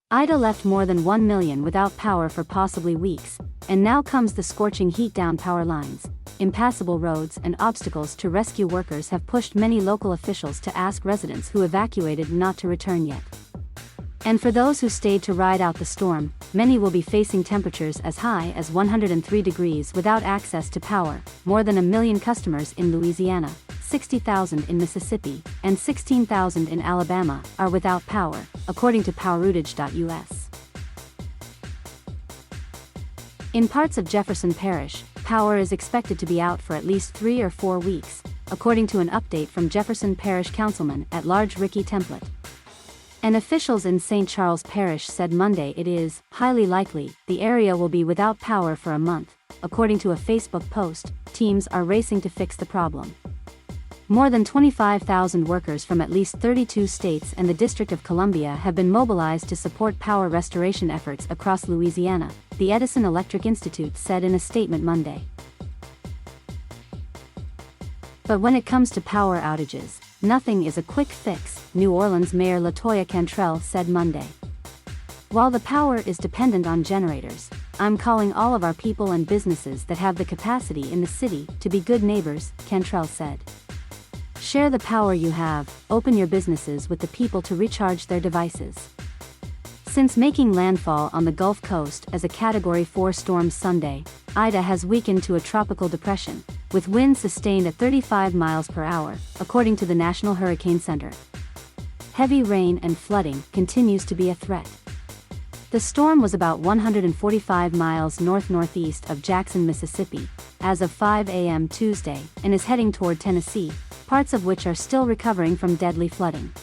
Ida left more than 1 million without power for possibly weeks, and now comes the scorching heat down power lines. Impassable roads and obstacles to rescue workers have pushed many local officials to ask residents who evacuated not to return yet. And for those who stayed to ride out the storm, many will be facing temperatures as high as 103 degrees without access to power. More than 1 million customers in Louisiana, 60,000 in Mississippi, and 16,000 in Alabama are without power, according to poweroutage.us. In parts of Jefferson Parish, power is expected to be out for at least 3 or 4 weeks, according to an update from Jefferson Parish Councilman at Large Ricky Templet. And officials in St. Charles Parish said Monday it is highly likely the area will be without power for a month. According to a Facebook post, teams are racing to fix the problem. More than 25,000 workers from at least 32 states and the District of Columbia have been mobilized to support power restoration efforts across Louisiana, the Edison Electric Institute said in a statement Monday. But when it comes to power outages, nothing is a quick fix, New Orleans Mayor LaToya Cantrell said Monday. While the power is dependent on generators, I'm calling all of our people and businesses that have the capacity in the city to be good neighbors, Cantrell said. Share the power you have, open your businesses with the people to recharge their devices. Since making landfall on the Gulf Coast as a Category 4 storm Sunday, Ida has weakened to a tropical depression, with winds sustained at 35 miles per hour, according to the National Hurricane Center. Heavy rain and flooding continues to be a threat. The storm was about 145 miles north-northeast of Jackson, Mississippi, as of 5 a.m. Tuesday, and is heading toward Tennessee, parts of which are still recovering from deadly flooding.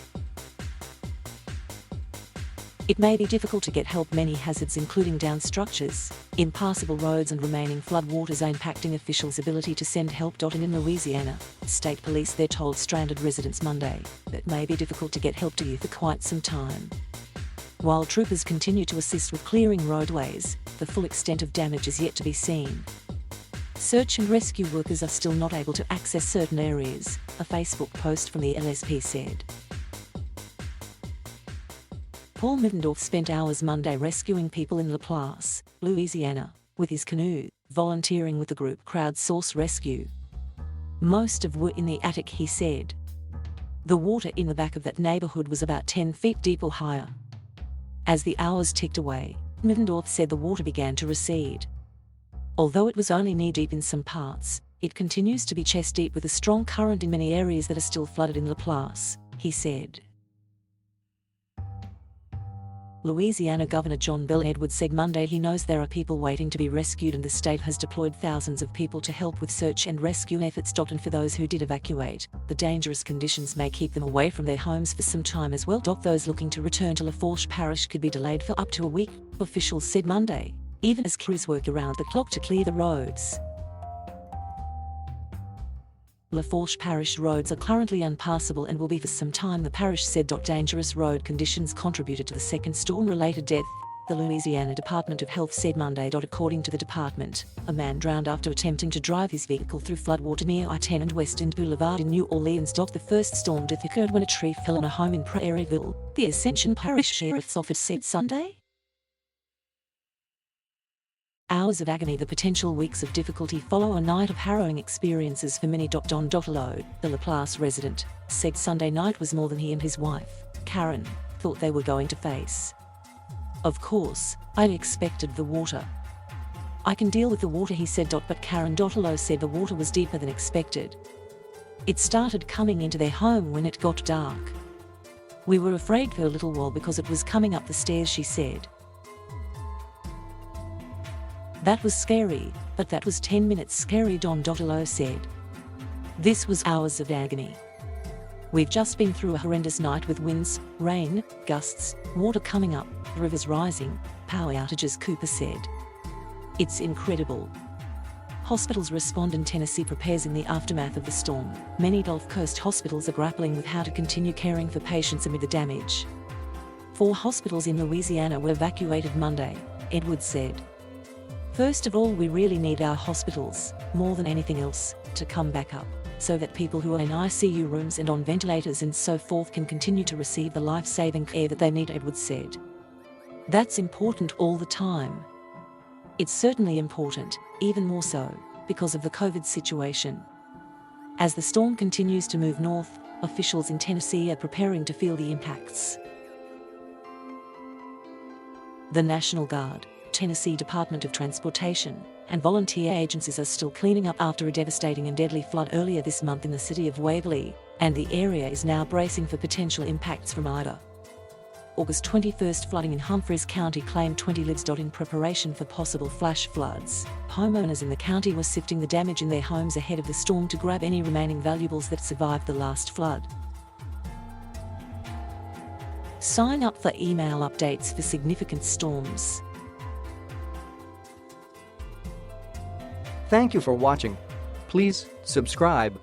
It may be difficult to get help. Many hazards including downed structures, impassable roads and remaining floodwaters are impacting officials' ability to send help. In Louisiana, state police there told stranded residents Monday that it may be difficult to get help to you for quite some time. While troopers continue to assist with clearing roadways, the full extent of damage is yet to be seen. Search and rescue workers are still not able to access certain areas, a Facebook post from the LSP said. Paul Middendorf spent hours Monday rescuing people in LaPlace, Louisiana, with his canoe, volunteering with the group Crowdsource Rescue. Most of were in the attic, he said. The water in the back of that neighborhood was about 10 feet deep or higher. As the hours ticked away, Middendorf said the water began to recede. Although it was only knee-deep in some parts, it continues to be chest-deep with a strong current in many areas that are still flooded in LaPlace, he said. Louisiana Governor John Bel Edwards said Monday he knows there are people waiting to be rescued and the state has deployed thousands of people to help with search and rescue efforts. And for those who did evacuate, the dangerous conditions may keep them away from their homes for some time as well. Those looking to return to Lafourche Parish could be delayed for up to a week, officials said Monday, even as crews work around the clock to clear the roads. Lafourche Parish roads are currently unpassable and will be for some time, the parish said. Dangerous road conditions contributed to the second storm-related death, the Louisiana Department of Health said Monday. According to the department, a man drowned after attempting to drive his vehicle through floodwater near I-10 and West End Boulevard in New Orleans. The first storm death occurred when a tree fell on a home in Prairieville, the Ascension Parish Sheriff's Office said Sunday. Hours of agony. The potential weeks of difficulty follow a night of harrowing experiences for many. Don Dotolo, the LaPlace resident, said Sunday night was more than he and his wife, Karen, thought they were going to face. Of course, I expected the water. I can deal with the water, he said. But Karen Dotolo said the water was deeper than expected. It started coming into their home when it got dark. We were afraid for a little while because it was coming up the stairs, she said. That was scary, but that was 10 minutes scary, Don Dotolo said. This was hours of agony. We've just been through a horrendous night with winds, rain, gusts, water coming up, rivers rising, power outages, Cooper said. It's incredible. Hospitals respond and Tennessee prepares in the aftermath of the storm. Many Gulf Coast hospitals are grappling with how to continue caring for patients amid the damage. 4 hospitals in Louisiana were evacuated Monday, Edwards said. First of all, we really need our hospitals, more than anything else, to come back up, so that people who are in ICU rooms and on ventilators and so forth can continue to receive the life-saving care that they need, Edwards said. That's important all the time. It's certainly important, even more so, because of the COVID situation. As the storm continues to move north, officials in Tennessee are preparing to feel the impacts. The National Guard, Tennessee Department of Transportation, and volunteer agencies are still cleaning up after a devastating and deadly flood earlier this month in the city of Waverly, and the area is now bracing for potential impacts from Ida. August 21st flooding in Humphreys County claimed 20 lives. In preparation for possible flash floods, homeowners in the county were sifting the damage in their homes ahead of the storm to grab any remaining valuables that survived the last flood. Sign up for email updates for significant storms. Thank you for watching. Please subscribe.